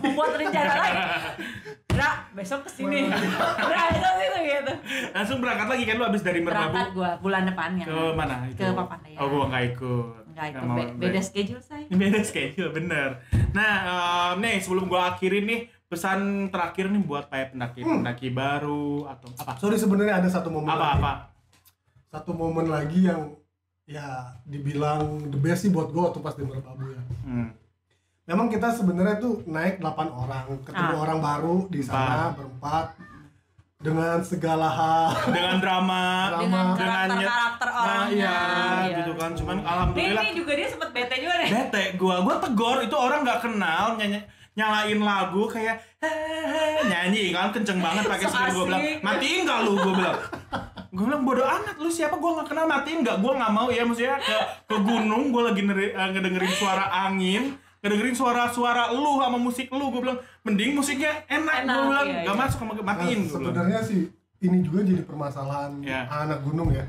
Dra, besok kesini. Dra, besok itu gitu. Langsung berangkat lagi kan lu abis dari Merbabu? Berangkat gue bulan depannya. Ke mana itu? Ke Papandayan. Oh, gue nggak ikut. Nggak ikut, beda schedule saya. Beda schedule, bener. Nah, nih sebelum gue akhirin nih, pesan terakhir nih buat kayak pendaki baru atau apa? Sorry, sebenarnya ada satu momen apa? Satu momen lagi yang ya dibilang the best sih buat gue waktu pas di Merbabu ya. Memang kita sebenarnya tuh naik 8 orang, ketemu orang baru di sana berempat dengan segala hal, dengan drama, dengan karakter orangnya, gitu kan. Cuman alhamdulillah. Ini juga dia sempet bete juga deh. Bete, gua tegor itu orang nggak kenal nyalain lagu kayak nyanyi kan kenceng banget pakai speaker. Gua bilang matiin nggak lu, gue bilang bodo amat lu siapa, gue nggak kenal, matiin nggak, gue nggak mau ya, maksudnya ke gunung gue lagi ngedengerin suara angin, ngedengerin suara lu sama musik lu, gue bilang mending musiknya enak. Gue bilang nggak masuk sama matiin. Sebenarnya sih ini juga jadi permasalahan anak gunung ya.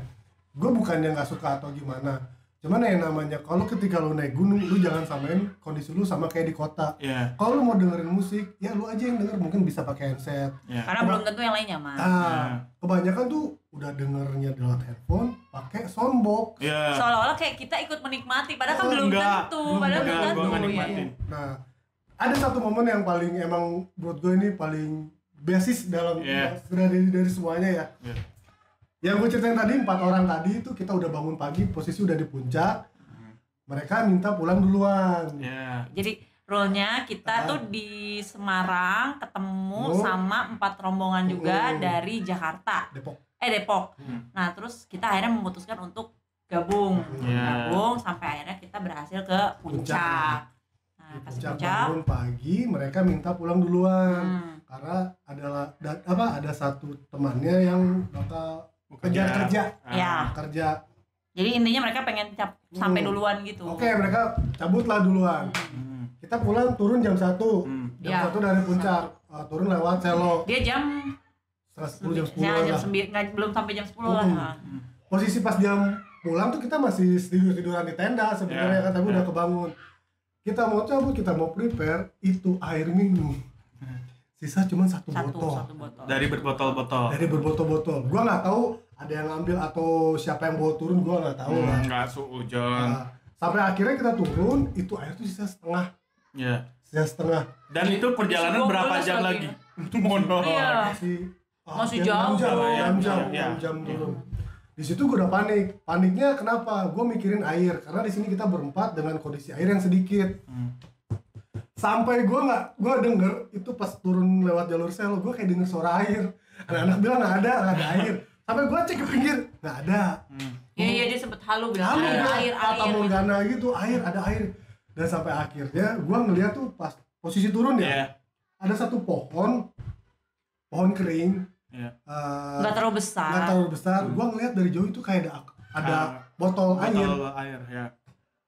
Gue bukannya nggak suka atau gimana, cuman yang namanya kalau ketika lu naik gunung lu jangan samain kondisi lu sama kayak di kota. Kalau lu mau dengerin musik ya lu aja yang denger, mungkin bisa pakai headset. Karena belum tentu yang lain nyaman. Kebanyakan tuh udah dengernya lewat handphone pakai soundbox. Seolah-olah kayak kita ikut menikmati, padahal kan belum tentu. Nah, ada satu momen yang paling emang buat gue ini paling basis dalam dari semuanya ya. Yang gue ceritain tadi 4 orang tadi itu kita udah bangun pagi, posisi udah di puncak. Mereka minta pulang duluan. Jadi rule-nya kita tuh di Semarang ketemu sama 4 rombongan juga dari Jakarta. Depok. Nah, terus kita akhirnya memutuskan untuk gabung sampai akhirnya kita berhasil ke puncak. Nah, pas puncak bangun pagi, mereka minta pulang duluan. Karena ada satu temannya yang bakal kerja. Jadi intinya mereka pengen sampai duluan gitu. Oke, mereka cabutlah duluan. Kita pulang turun jam 1. Jam 1 dari puncak. Turun lewat Selo. Dia jam 10 jam 10. Jam 9, belum sampai jam 10 lah. Posisi pas jam pulang tuh kita masih tiduran di tenda sebenarnya kan, tapi udah kebangun. Kita mau cabut, kita mau prepare, itu air minum. Sisa cuma satu botol. Dari berbotol-botol. Gua nggak tahu ada yang ngambil atau siapa yang bawa turun, gua nggak tahu lah. Nggak suujon. Sampai akhirnya kita turun, itu air tuh sisa setengah. Sisa setengah. Dan itu perjalanan berapa jam lagi? Itu mondok. Masih jauh. 6 jam turun. Di situ gue udah panik. Paniknya kenapa? Gue mikirin air, karena di sini kita berempat dengan kondisi air yang sedikit. Sampai gue denger itu pas turun lewat jalur sel, gue kayak denger suara air. Anak-anak bilang nggak ada air. Sampai gue cek ke pinggir, nggak ada. Iya dia sempet halu bilang air. Kata Morgana gitu, ada air. Dan sampai akhirnya gue ngeliat tuh pas posisi turun ya, ada satu pohon kering. Nggak terlalu besar. Gue ngeliat dari jauh itu kayak ada botol air.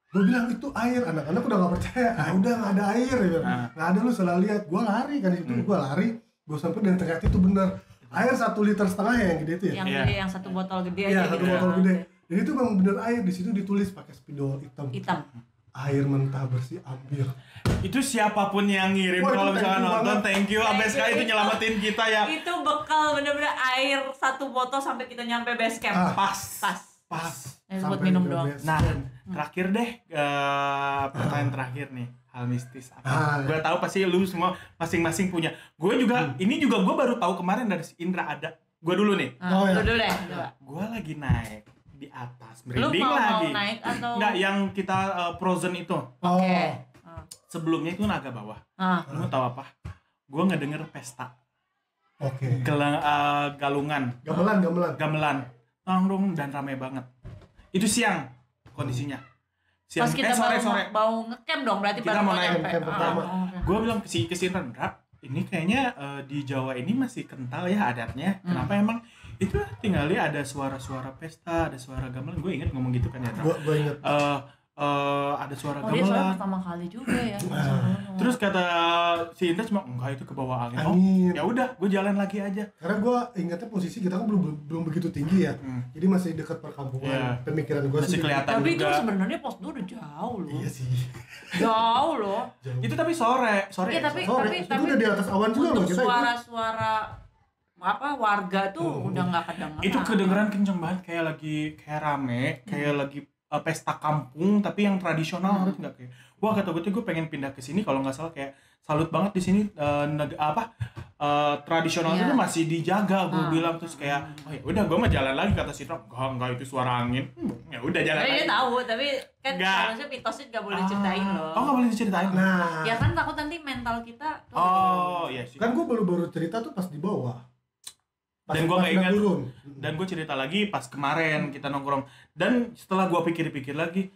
Gue bilang itu air, anak-anak udah nggak percaya. Udah nggak ada air, nggak ada, lu salah lihat. Gue lari kan di situ, gue lari, gue sampai dan ternyata itu bener air 1,5 liter ya yang gede itu ya. Yang gede, yang satu botol gede aja. Iya, satu botol gede. Jadi itu memang bener air, di situ ditulis pakai spidol hitam. Air mentah bersih, ambil. Itu siapapun yang ngirim kalau misalkan nonton, thank you. Abis sekali itu nyelamatin kita ya. Itu bekal bener-bener air 1 botol sampai kita nyampe base camp. Pas. Buat minum doang. Nah, terakhir deh, pertanyaan terakhir nih, hal mistis apa? Gue tahu pasti lu semua masing-masing punya. Gue juga, ini juga gue baru tahu kemarin dari si Indra ada. Gue dulu nih. Lu dulu deh. Gue lagi naik di atas, merinding lagi. Lu mau naik atau? Enggak, yang kita frozen itu. Oke. Sebelumnya itu agak bawah. Lu tahu apa? Gue ngedenger pesta. Oke. Galungan. Gamelan. Nongkrong dan ramai banget. Itu siang kondisinya. Siang. Pas kita sore. Mau ngecamp dong berarti kita mau naik camp pertama. Gue bilang ke Indra, ini kayaknya di Jawa ini masih kental ya adatnya. Kenapa emang? Itu tinggal lihat ada suara-suara pesta, ada suara gamelan. Gue inget ngomong gitu kan ya. Gue inget. ada suara dia soalnya gamelan. pertama kali juga ya. Terus kata si Indra cuma enggak itu ke bawah angin. Oh, ya udah, gue jalan lagi aja. Karena gue ingatnya posisi kita kan belum begitu tinggi ya. Jadi masih dekat perkampungan. Pemikiran gue masih kelihatan tapi juga. Tapi itu sebenarnya pos 2 udah jauh loh. Iya sih. Jauh loh. Itu tapi sore. Iya, tapi itu udah di atas awan juga loh kita. Suara warga tuh udah nggak kedengeran. Itu kedengeran kenceng banget, kayak rame, kayak lagi pesta kampung tapi yang tradisional. Harus nggak kayak kata gue pengen pindah ke sini. Kalau nggak salah kayak salut banget di sini tradisional itu masih dijaga. Gue bilang terus kayak oh ya udah gue mah jalan lagi. Kata Citra enggak itu suara angin. Ya udah jalan lagi. Dia tahu tapi kan harusnya mitosnya nggak boleh ceritain loh. Nggak boleh diceritain. Nah ya kan takut nanti mental kita tuh. Iya sih. Kan gue baru cerita tuh pas di bawah. Dan gue nggak ingat turun. Dan gue cerita lagi pas kemarin kita nongkrong. Dan setelah gue pikir-pikir lagi,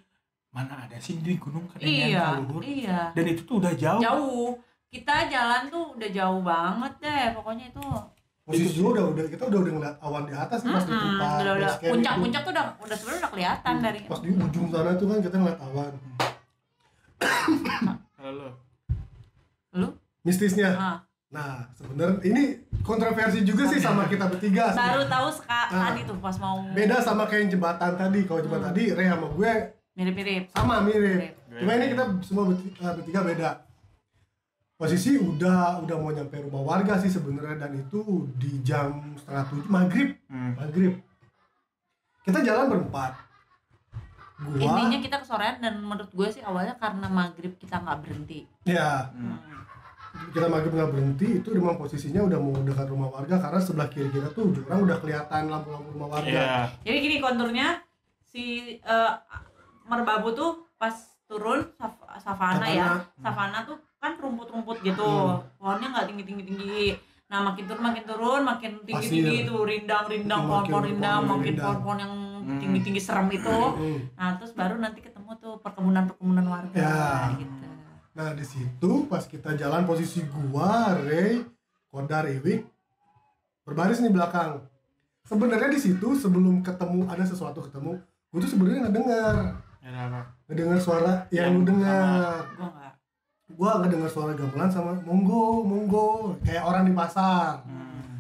mana ada sih di gunung Kedingian luhur. Iya. Dan itu tuh udah jauh. Jauh. Kita jalan tuh udah jauh banget deh. Pokoknya itu. Posisi gue kita udah ngeliat awan di atas nih pas di pipa. Puncak-puncak tuh udah sebenarnya udah kelihatan dari. Pas di ujung sana tuh kan kita ngeliat awan. Lu? Mistisnya. Nah, sebenarnya ini kontroversi juga sih sama kita bertiga. Baru tahu tadi tuh pas mau. Beda sama kayak jembatan tadi. Kalau jembatan tadi, Ray sama gue mirip-mirip. Sama mirip. Cuma ini kita semua bertiga beda. Posisi udah mau nyampe rumah warga sih sebenarnya, dan itu di jam 6:30 maghrib. Kita jalan berempat. Intinya kita kesorean, dan menurut gue sih awalnya karena maghrib kita nggak berhenti. Ya. Kita maghrib nggak berhenti, itu memang posisinya udah mau dekat rumah warga karena sebelah kiri kita tuh jurang udah kelihatan lampu-lampu rumah warga. Jadi gini konturnya si Merbabu tuh pas turun savana tuh kan rumput-rumput gitu, pohonnya nggak tinggi. Nah makin turun makin tinggi tuh rindang pohon-pohon rindang, makin pohon-pohon yang tinggi serem itu. Nah terus baru nanti ketemu tuh perkebunan warga gitu. Nah di situ pas kita jalan posisi gua, Ray, Kodar, Iwik berbaris nih belakang. Sebenarnya di situ sebelum ada sesuatu ketemu, gua tuh sebenarnya ngedengar suara yang lu dengar. Gua ngedengar suara gamelan sama monggo kayak orang di pasar.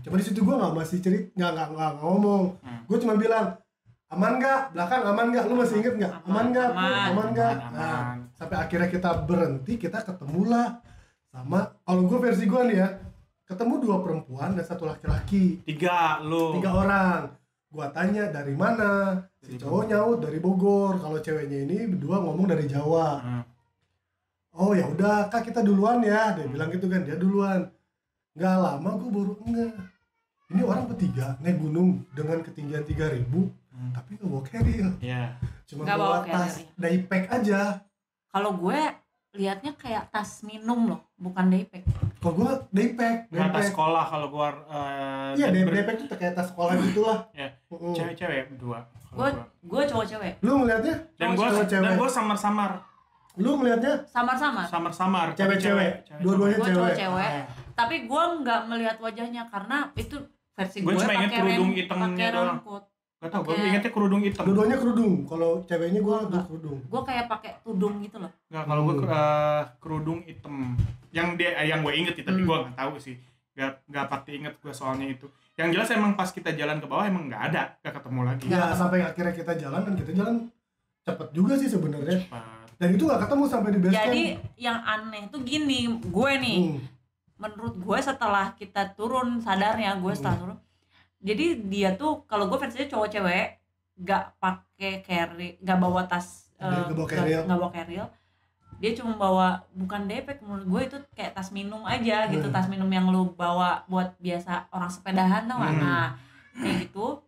Cuma di situ gua nggak ngomong. Gua cuma bilang aman nggak? Belakang aman nggak? Lu masih inget nggak? Aman nggak? Aman nggak? Nah, sampai akhirnya kita berhenti, kita ketemulah sama, kalau gue versi gue nih ya, ketemu 2 perempuan dan 1 laki-laki. 3 orang. Gua tanya dari mana? Si cowok nyaut dari Bogor. Kalau ceweknya ini berdua ngomong dari Jawa. Oh ya udah kak, kita duluan ya. Dia bilang gitu kan, dia duluan. Nggak lama gue baru ini orang bertiga naik gunung dengan ketinggian 3.000. Tapi nggak bawa carrier. Cuma bawa tas daypack aja. Kalau gue liatnya kayak tas minum loh, bukan daypack. Kalau gue daypack. Tas sekolah kalau gue. Iya, daypack tuh kayak tas sekolah gitulah. Cewek berdua. Gue cowok cewek. Lu ngeliatnya? Dan gue samar-samar. Lu ngeliatnya? Samar-samar. Cewek-cewek. Dua-duanya cewek. Tapi gue nggak melihat wajahnya karena itu versi gue cuma inget kerudung hitamnya doang. Gak tau, gue ingetnya kerudung hitam. Dua-duanya kerudung, kalau ceweknya gue tuh kerudung. Gue kayak pakai tudung gitu loh. Nggak, kalau gue kerudung hitam. Yang gue inget sih, tapi gue nggak tahu sih. Nggak pasti inget gue soalnya itu. Yang jelas emang pas kita jalan ke bawah emang nggak ada, nggak ketemu lagi. Ya sampai akhirnya kita jalan, dan kita jalan cepet juga sih sebenarnya. Dan itu nggak ketemu sampai di base camp. Jadi yang aneh tuh gini, gue nih, menurut gue setelah kita turun sadarnya, setelah turun. Jadi dia tuh, kalau gue versinya cowok cewek, nggak pakai carry, nggak bawa tas, nggak bawa carrier. Dia cuma bawa, bukan daypack, menurut gue itu kayak tas minum aja gitu, tas minum yang lu bawa buat biasa orang sepedahan tau gak? Nah kayak gitu.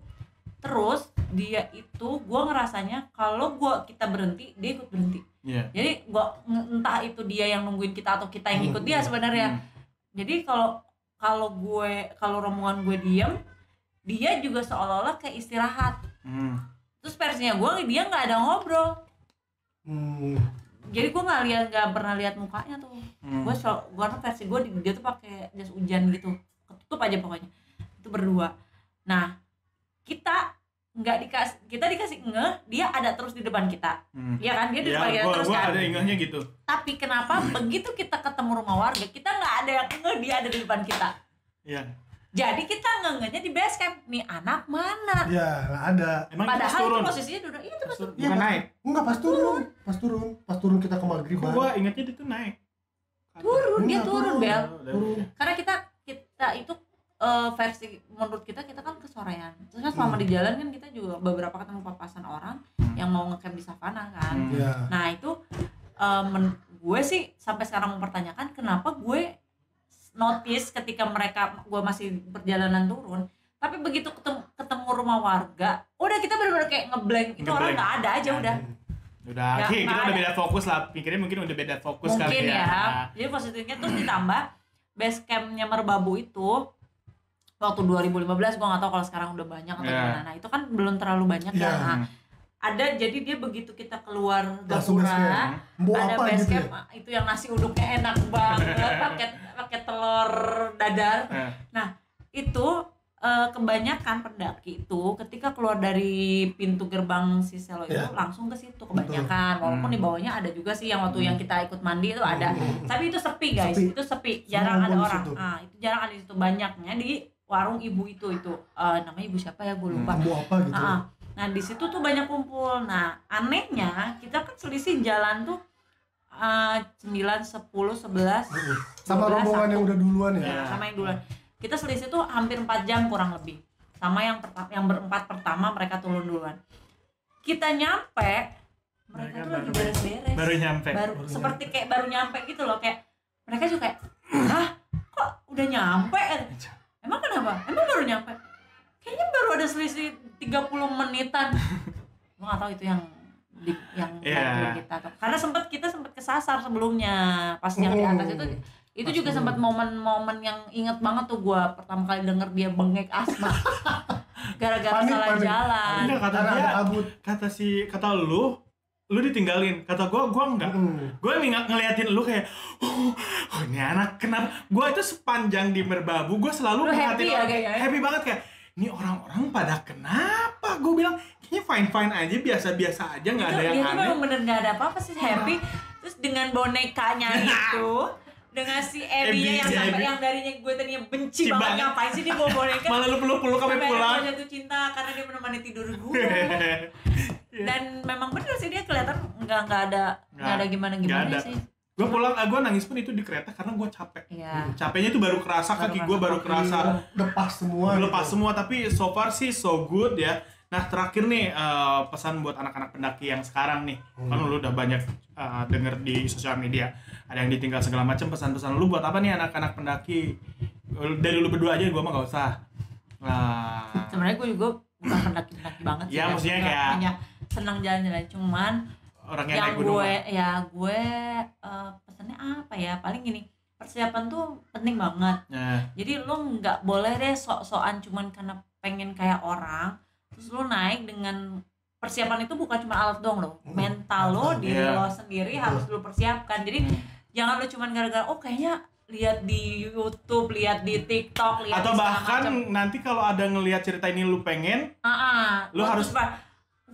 Terus dia itu, gue ngerasanya kalau kita berhenti, dia ikut berhenti. Jadi entah itu dia yang nungguin kita atau kita yang ikut dia sebenarnya. Jadi kalau rombongan gue diem, dia juga seolah-olah kayak istirahat. Terus versinya gue, dia nggak ada ngobrol. Jadi gue nggak pernah lihat mukanya tuh. Karena versi gue dia tuh pakai jas hujan gitu, ketutup aja pokoknya. Itu berdua. Nah kita kita dikasih ngeh, dia ada terus di depan kita. Iya kan? Dia di depan kita terus kan. Ada ngehnya gitu. Tapi kenapa begitu kita ketemu rumah warga, kita nggak ada yang ngeh dia ada di depan kita. Iya. Jadi kita ngehnya di base camp. Nih anak mana? Iya, nggak ada. Emang padahal turun? itu posisinya duduk. Iya, itu pas turun. Bukan naik. Enggak, pas turun kita ke Maghriban. Gua ingatnya dia tuh naik. Dia turun, Bel. Turun. Karena kita itu versi menurut kita kan kesorean. Terus kan selama di jalan kan kita juga beberapa ketemu papasan orang yang mau ngecamp di savana kan. Nah itu gue sih sampai sekarang mempertanyakan kenapa gue notice ketika gue masih perjalanan turun, tapi begitu ketemu rumah warga, udah kita benar-benar kayak ngeblank. Itu orang nggak ada aja udah. Kita udah beda fokus lah. Pikirnya mungkin udah beda fokus kali ya. Mungkin ya. Jadi positifnya terus ditambah base campnya Merbabu itu waktu 2015, gue nggak tahu kalau sekarang udah banyak atau gimana. Nah itu kan belum terlalu banyak ya. Nah, ada, jadi dia begitu kita keluar Gapura, ada base camp itu yang nasi uduknya enak banget, pakai telur dadar. Nah itu kebanyakan pendaki itu ketika keluar dari pintu gerbang Siselo itu langsung ke situ kebanyakan. Walaupun di bawahnya ada juga sih yang waktu yang kita ikut mandi itu ada. Tapi itu sepi guys, itu sepi, jarang ada orang. Nah itu jarang ada di situ, banyaknya di warung ibu itu namanya ibu siapa ya, gue lupa. Ibu apa gitu. Nah di situ tuh banyak kumpul. Nah anehnya kita kan selisih jalan tuh 9, 10, 11 sama rombongan yang udah duluan ya. Sama yang duluan. Kita selisih tuh hampir 4 jam kurang lebih. Sama yang berempat pertama mereka turun duluan. Kita nyampe, mereka tuh lagi beres-beres. Baru nyampe. Seperti kayak baru nyampe gitu loh, kayak mereka juga kayak, "Hah? Kok udah nyampe?" Emang kenapa? Emang baru nyampe? Kayaknya baru ada selisih 30 menitan. Gue gak tahu itu yang kita tuh. Karena kita sempat kesasar sebelumnya. Pas yang di atas itu juga sempat momen-momen yang inget banget tuh gue pertama kali denger dia bengek asma. Gara-gara salah jalan. Kata lu ditinggalin, kata gue enggak. Gue ngeliatin lu kayak ini anak kenapa. Gue itu sepanjang di Merbabu gue selalu perhatiin happy banget kayak ini orang-orang pada kenapa. Gue bilang kayaknya fine aja, biasa-biasa aja, nggak ada yang aneh. Itu memang bener nggak ada apa-apa sih, happy. Terus dengan bonekanya itu, dengan si Abby-nya yang darinya gue tadinya benci banget, ngapain sih dia bawa boneka, malah lu peluk-peluk sampai pulang. Gue jatuh cinta karena dia menemani tidur gue. Dan memang bener sih dia kelihatan nggak ada gimana sih. Gue pulang, gue nangis pun itu di kereta karena gue capek. Capeknya itu baru kerasa, kaki gue baru kerasa lepas semua. Tapi so far sih so good ya. Nah terakhir nih pesan buat anak-anak pendaki yang sekarang nih, kan lu udah banyak denger di sosial media, ada yang ditinggal segala macam. Pesan-pesan lu buat apa nih anak-anak pendaki? Dari lu berdua aja, gue mah gak usah. Sebenarnya gue juga bukan pendaki banget sih. Ya maksudnya kayak hanya senang jalan-jalan, cuman orang yang gue pesannya apa ya, paling gini, persiapan tuh penting banget. Jadi lu nggak boleh deh sok-sokan cuman karena pengen kayak orang terus lu naik dengan persiapan itu bukan cuma alat doang loh, mental lo, diri lo sendiri harus lu persiapkan. Jadi jangan lu cuman gara-gara kayaknya lihat di YouTube, lihat di TikTok, lihat atau bahkan nanti kalau ada ngelihat cerita ini lu pengen lu harus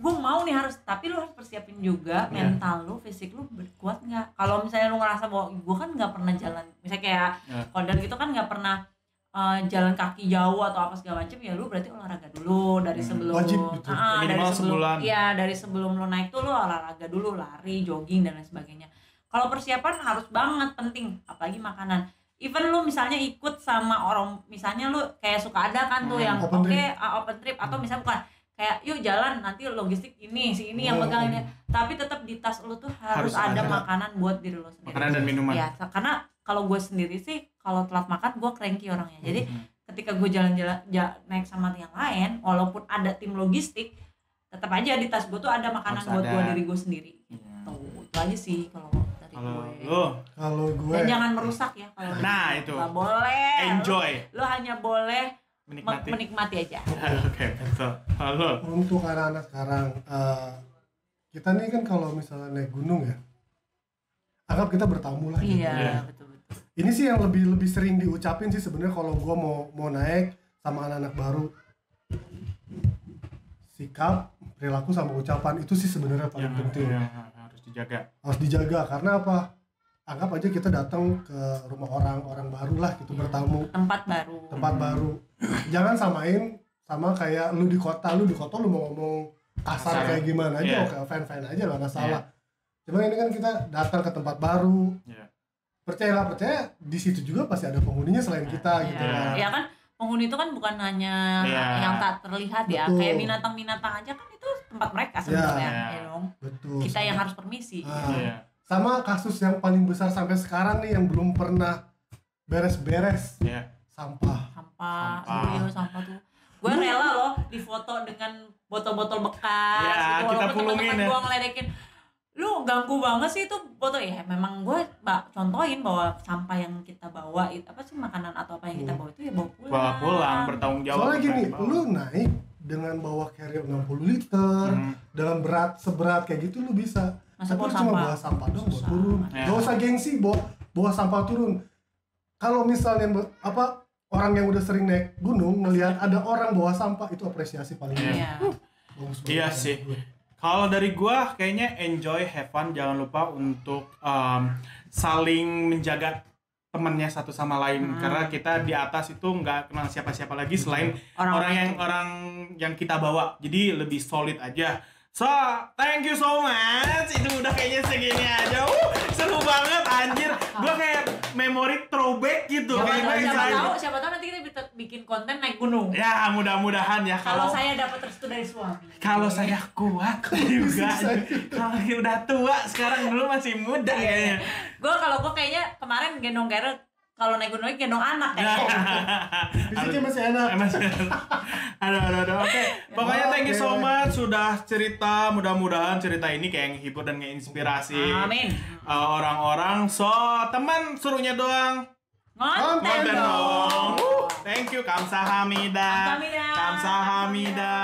gue mau nih harus, tapi lu harus persiapin juga mental lu, fisik lu kuat nggak. Kalau misalnya lu ngerasa bahwa gue kan nggak pernah jalan, misalnya kayak Kondan gitu kan nggak pernah jalan kaki jauh atau apa segala macam, ya lu berarti olahraga dulu dari sebelum minimal sebulan. Iya, dari sebelum lu naik tuh lu olahraga dulu, lari, jogging dan lain sebagainya. Kalau persiapan harus banget penting, apalagi makanan. Even lu misalnya ikut sama orang, misalnya lu kayak suka ada kan tuh yang open trip atau misalnya bukan kayak yuk jalan nanti logistik ini yang pegang ini, tapi tetap di tas lu tuh harus ada makanan buat diri lu sendiri. Makanan dan minuman. Ya, karena kalau gue sendiri sih kalau telat makan gue cranky orangnya. Jadi ketika gue jalan-jalan naik sama yang lain, walaupun ada tim logistik, tetap aja di tas gue tuh ada makanan buat gue diri gue sendiri. Gitu. Itu aja sih kalau dari gue. Kalau gue. Dan jangan merusak ya kalau. Nah itu. Gak boleh. Enjoy. Lo hanya boleh menikmati aja. Oke, betul. Halo. Untuk anak-anak sekarang, kita nih kan kalau misalnya naik gunung ya, anggap kita bertamu lah. Iya, betul. Ini sih yang lebih sering diucapin sih sebenarnya kalau gue mau naik sama anak-anak baru. sikap, perilaku sama ucapan itu sih sebenarnya paling penting. Harus dijaga karena apa? Anggap aja kita datang ke rumah orang baru lah gitu, bertamu. Tempat baru. Jangan samain sama kayak lu di kota lu mau ngomong kasar kayak gimana aja, oke fine aja lah, nggak salah. Cuman ini kan kita datang ke tempat baru. Percaya di situ juga pasti ada penghuninya selain kita gitu kan. Ya kan penghuni itu kan bukan hanya yang tak terlihat ya. Betul. Kayak binatang-binatang aja kan itu tempat mereka sebenarnya. Ya dong. Betul. Kita yang harus permisi. Sama kasus yang paling besar sampai sekarang nih yang belum pernah beres-beres. Sampah tuh. Gue rela loh difoto dengan botol-botol bekas gitu, kita walaupun pulungin teman-teman gue ngeledekin lu ganggu banget sih itu botol. Ya memang gue contohin bahwa sampah yang kita bawa itu apa sih, makanan atau apa yang kita bawa itu ya bawa pulang bertanggung jawab. Soalnya gini, lu naik dengan bawa carrier 60 liter dalam seberat kayak gitu lu bisa. Tapi cuma bawa sampah dong buat turun. Gak usah gengsi bawa sampah turun. Kalau misalnya orang yang udah sering naik gunung ngelihat ada orang bawa sampah, itu apresiasi paling Iya sih. Kalau dari gua kayaknya enjoy, have fun, jangan lupa untuk saling menjaga temannya satu sama lain, karena kita di atas itu nggak kenal siapa-siapa lagi selain orang yang kita bawa, jadi lebih solid aja. So, thank you so much. Itu udah kayaknya segini aja. Seru banget anjir. Gua kayak memori throwback gitu. Siapa tahu nanti kita bikin konten naik gunung. Ya, mudah-mudahan ya. Kalau saya dapat restu dari suami. Kalau saya kuat juga. Kalau udah tua, sekarang dulu masih muda kayaknya. Kalau gue kayaknya kemarin gendong Karen, kalau naik gunung gendong anak ya. Fisiknya masih enak. Aduh. Oke. Pokoknya thank you so much sudah cerita. Mudah-mudahan cerita ini kayak ngehibur dan ngeinspirasi. Amin. Orang-orang. So, teman suruhnya doang. Ngonten dong. Thank you. Kamsahamnida. Kamsahamnida.